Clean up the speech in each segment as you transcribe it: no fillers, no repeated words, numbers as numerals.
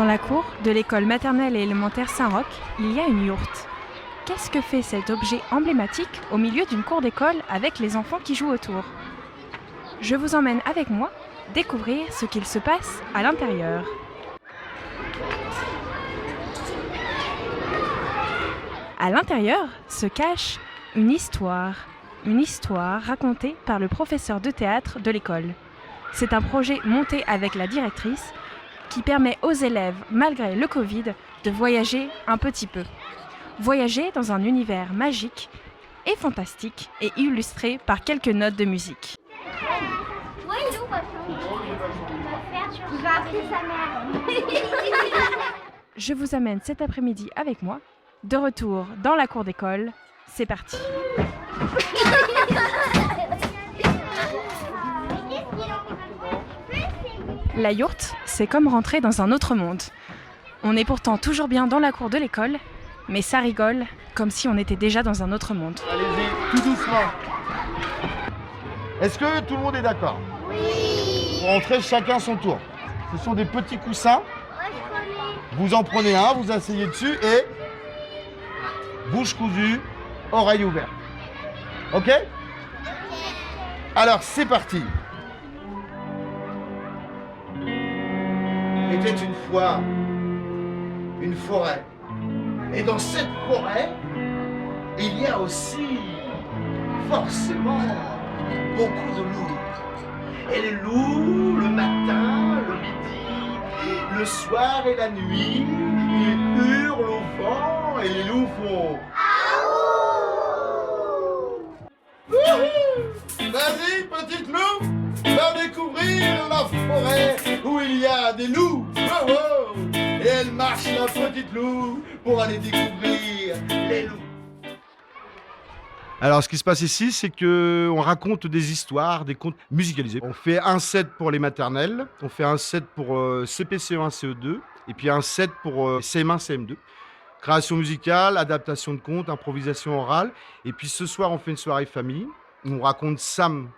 Dans la cour de l'école maternelle et élémentaire Saint-Roch, il y a une yourte. Qu'est-ce que fait cet objet emblématique au milieu d'une cour d'école avec les enfants qui jouent autour? Je vous emmène avec moi découvrir ce qu'il se passe à l'intérieur. À l'intérieur se cache une histoire racontée par le professeur de théâtre de l'école. C'est un projet monté avec la directrice qui permet aux élèves, malgré le Covid, de voyager un petit peu. Voyager dans un univers magique et fantastique et illustré par quelques notes de musique. Il va appeler sa mère. Je vous amène cet après-midi avec moi, de retour dans la cour d'école. C'est parti. La yourte, c'est comme rentrer dans un autre monde. On est pourtant toujours bien dans la cour de l'école, mais ça rigole comme si on était déjà dans un autre monde. Allez-y, tout doucement. Est-ce que tout le monde est d'accord? Oui. Pour rentrer chacun son tour. Ce sont des petits coussins. Vous en prenez un, vous asseyez dessus et bouche cousue, oreille ouverte. Ok? Alors c'est parti. Était une fois une forêt. Et dans cette forêt, il y a aussi forcément beaucoup de loups. Et les loups, le matin, le midi, le soir et la nuit, ils hurlent au vent et les loups font Wouhou! Vas-y, petite loup, va découvrir la forêt où il y a des loups. Oh, oh. Et elle marche, la petite loup, pour aller découvrir les loups. Alors, ce qui se passe ici, c'est qu'on raconte des histoires, des contes musicalisés. On fait un set pour les maternelles, on fait un set pour CP-CE1, CE2, et puis un set pour CM1, CM2. Création musicale, adaptation de contes, improvisation orale. Et puis ce soir, on fait une soirée famille. On raconte Sam,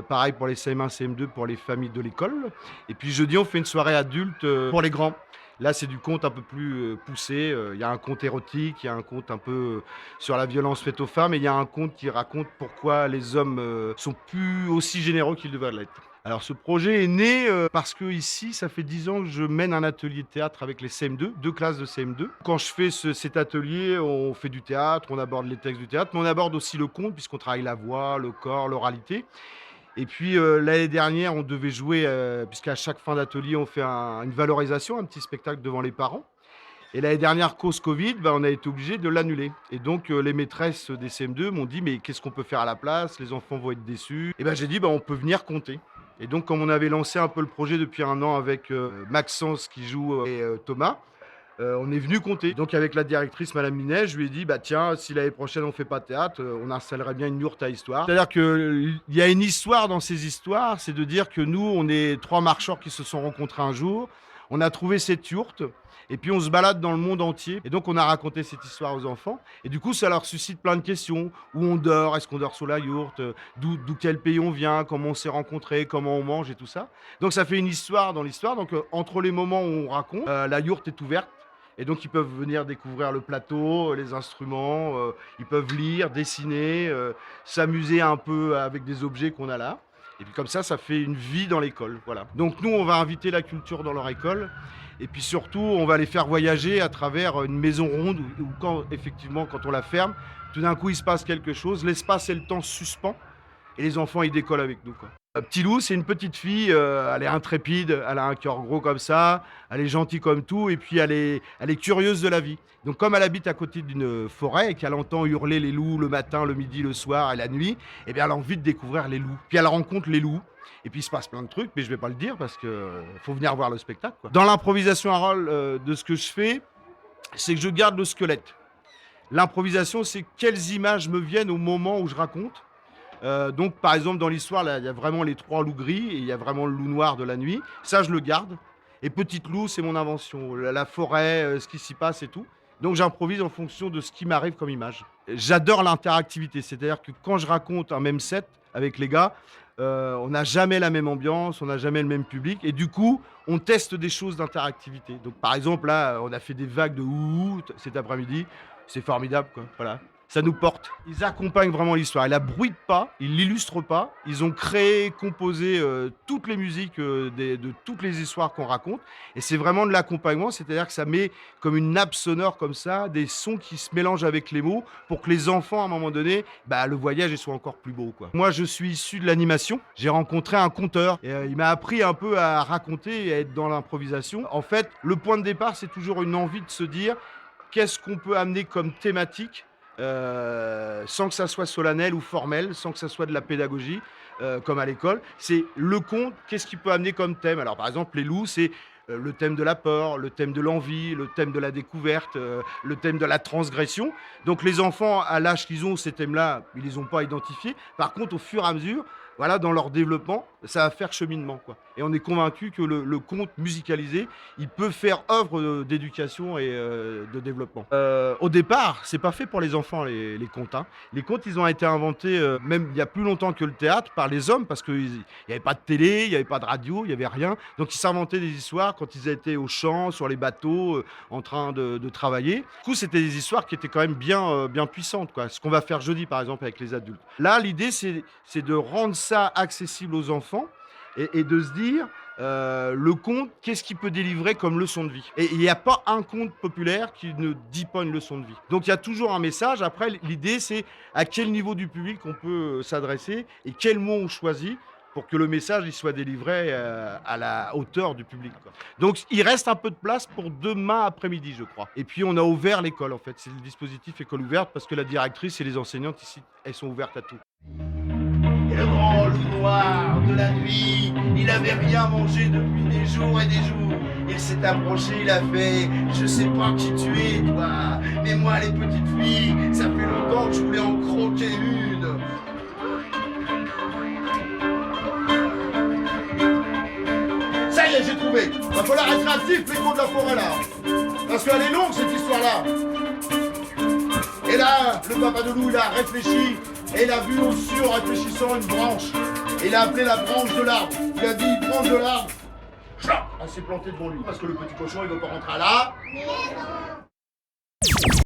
pareil pour les CM1, CM2, pour les familles de l'école. Et puis jeudi, on fait une soirée adulte pour les grands. Là, c'est du conte un peu plus poussé. Il y a un conte érotique, il y a un conte un peu sur la violence faite aux femmes, et il y a un conte qui raconte pourquoi les hommes sont plus aussi généreux qu'ils devraient l'être. Alors, ce projet est né parce que ici, ça fait 10 ans que je mène un atelier de théâtre avec les CM2, deux classes de CM2. Quand je fais cet atelier, on fait du théâtre, on aborde les textes du théâtre, mais on aborde aussi le conte, puisqu'on travaille la voix, le corps, l'oralité. Et puis l'année dernière, on devait jouer, puisqu'à chaque fin d'atelier, on fait une valorisation, un petit spectacle devant les parents. Et l'année dernière, cause Covid, on a été obligé de l'annuler. Et donc les maîtresses des CM2 m'ont dit, mais qu'est-ce qu'on peut faire à la place? Les enfants vont être déçus. Et j'ai dit, on peut venir compter. Et donc, comme on avait lancé un peu le projet depuis un an avec Maxence qui joue et Thomas, on est venu compter. Donc avec la directrice, Madame Minet, je lui ai dit, tiens, si l'année prochaine on ne fait pas de théâtre, on installerait bien une yourte à histoire. C'est-à-dire qu'il y a une histoire dans ces histoires, c'est de dire que nous, on est 3 marcheurs qui se sont rencontrés un jour, on a trouvé cette yourte, et puis on se balade dans le monde entier. Et donc on a raconté cette histoire aux enfants, et du coup ça leur suscite plein de questions. Où on dort? Est-ce qu'on dort sous la yourte? D'où quel pays on vient? Comment on s'est rencontrés? Comment on mange et tout ça. Donc ça fait une histoire dans l'histoire. Donc entre les moments où on raconte, la yourte est ouverte. Et donc, ils peuvent venir découvrir le plateau, les instruments, ils peuvent lire, dessiner, s'amuser un peu avec des objets qu'on a là. Et puis comme ça fait une vie dans l'école. Voilà. Donc nous, on va inviter la culture dans leur école. Et puis surtout, on va les faire voyager à travers une maison ronde où effectivement, quand on la ferme, tout d'un coup, il se passe quelque chose. L'espace et le temps suspend. Et les enfants, ils décollent avec nous, quoi. Petit Loup, c'est une petite fille, elle est intrépide, elle a un cœur gros comme ça, elle est gentille comme tout, et puis elle est curieuse de la vie. Donc comme elle habite à côté d'une forêt et qu'elle entend hurler les loups le matin, le midi, le soir et la nuit, elle a envie de découvrir les loups. Puis elle rencontre les loups, et puis il se passe plein de trucs, mais je ne vais pas le dire parce qu'il faut venir voir le spectacle, quoi. Dans l'improvisation à rôle de ce que je fais, c'est que je garde le squelette. L'improvisation, c'est quelles images me viennent au moment où je raconte. Donc par exemple dans l'histoire il y a vraiment les 3 loups gris et il y a vraiment le loup noir de la nuit, ça je le garde. Et Petite Loup, c'est mon invention, la forêt, ce qui s'y passe et tout. Donc j'improvise en fonction de ce qui m'arrive comme image. J'adore l'interactivité, c'est-à-dire que quand je raconte un même set avec les gars, on n'a jamais la même ambiance, on n'a jamais le même public et du coup, on teste des choses d'interactivité. Donc par exemple, là, on a fait des vagues de ouh cet après-midi, c'est formidable quoi, voilà. Ça nous porte. Ils accompagnent vraiment l'histoire. Ils la bruitent pas, ils l'illustrent pas. Ils ont créé, composé toutes les musiques de toutes les histoires qu'on raconte. Et c'est vraiment de l'accompagnement, c'est-à-dire que ça met comme une nappe sonore comme ça, des sons qui se mélangent avec les mots pour que les enfants, à un moment donné, le voyage il soit encore plus beau, quoi. Moi, je suis issu de l'animation. J'ai rencontré un conteur et il m'a appris un peu à raconter et à être dans l'improvisation. En fait, le point de départ, c'est toujours une envie de se dire qu'est-ce qu'on peut amener comme thématique sans que ça soit solennel ou formel, sans que ça soit de la pédagogie, comme à l'école. C'est le conte, qu'est-ce qu'il peut amener comme thème? Alors par exemple, les loups, c'est le thème de la peur, le thème de l'envie, le thème de la découverte, le thème de la transgression. Donc les enfants, à l'âge qu'ils ont, ces thèmes-là, ils les ont pas identifiés. Par contre, au fur et à mesure, voilà, dans leur développement, ça va faire cheminement, quoi. Et on est convaincu que le conte musicalisé, il peut faire œuvre d'éducation et de développement. Au départ, c'est pas fait pour les enfants, les contes, hein. Les contes, ils ont été inventés, même il y a plus longtemps que le théâtre, par les hommes, parce qu'il n'y avait pas de télé, il n'y avait pas de radio, il n'y avait rien. Donc ils s'inventaient des histoires quand ils étaient au champ, sur les bateaux, en train de travailler. Du coup, c'était des histoires qui étaient quand même bien puissantes, quoi. Ce qu'on va faire jeudi, par exemple, avec les adultes. Là, l'idée, c'est de rendre ça accessible aux enfants et de se dire le conte, qu'est-ce qu'il peut délivrer comme leçon de vie? Et il n'y a pas un conte populaire qui ne dit pas une leçon de vie. Donc il y a toujours un message. Après, l'idée, c'est à quel niveau du public on peut s'adresser et quel mot on choisit pour que le message il soit délivré à la hauteur du public, quoi. Donc il reste un peu de place pour demain après-midi, je crois. Et puis on a ouvert l'école, en fait. C'est le dispositif école ouverte parce que la directrice et les enseignantes ici, elles sont ouvertes à tout. Et le grand loup noir de la nuit, il avait rien mangé depuis des jours et des jours. Il s'est approché, il a fait, je sais pas qui tu es toi, mais moi les petites filles, ça fait longtemps que je voulais en croquer une. Ça y est, j'ai trouvé. Va falloir être actif, les contes de la forêt là. Parce qu'elle est longue cette histoire-là. Et là, le papa de loup, il a réfléchi et il a vu au-dessus en réfléchissant une branche. Et il a appelé la branche de l'arbre. Il a dit, branche de l'arbre. Elle s'est plantée devant lui parce que le petit cochon, il veut pas rentrer à la maison.